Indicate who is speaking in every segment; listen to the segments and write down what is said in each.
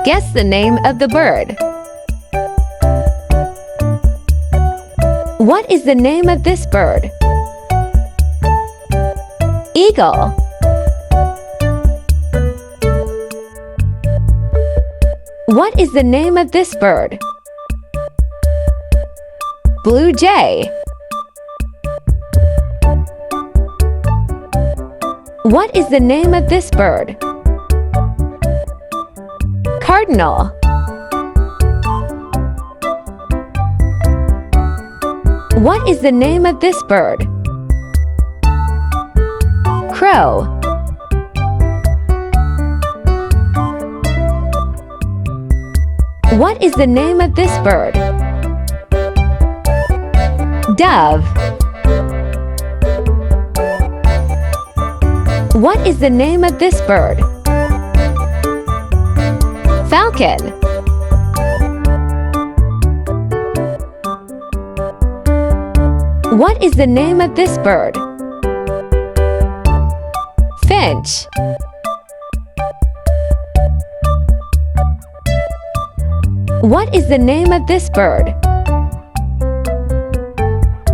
Speaker 1: Guess the name of the bird. What is the name of this bird? Eagle. What is the name of this bird? Blue jay. What is the name of this bird? Cardinal. What is the name of this bird? Crow. What is the name of this bird? Dove. What is the name of this bird? Falcon. What is the name of this bird? Finch. What is the name of this bird?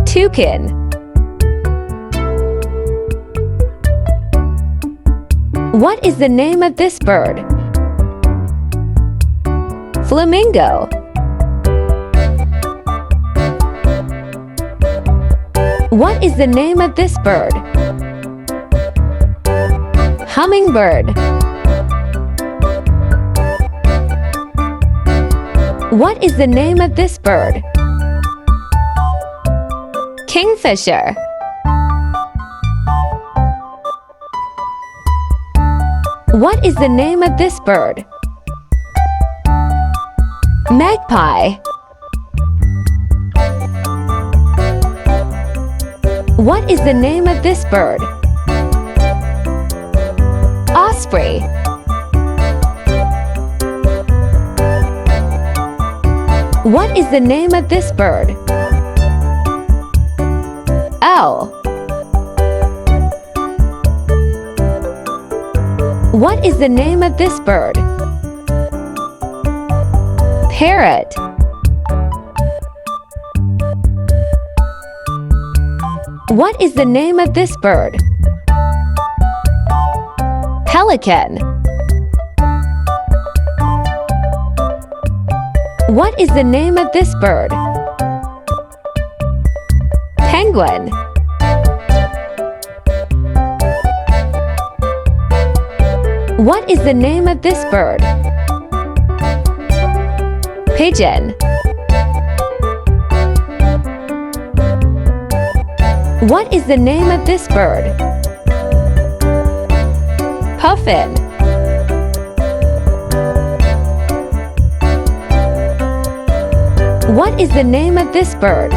Speaker 1: Toucan. What is the name of this bird? Flamingo. What is the name of this bird? Hummingbird. What is the name of this bird? Kingfisher. What is the name of this bird? Magpie. What is the name of this bird? Osprey. What is the name of this bird? Owl. What is the name of this bird? Parrot. What is the name of this bird? Pelican. What is the name of this bird? Penguin. What is the name of this bird? Pigeon. What is the name of this bird? Puffin. What is the name of this bird?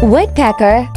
Speaker 1: Woodpecker.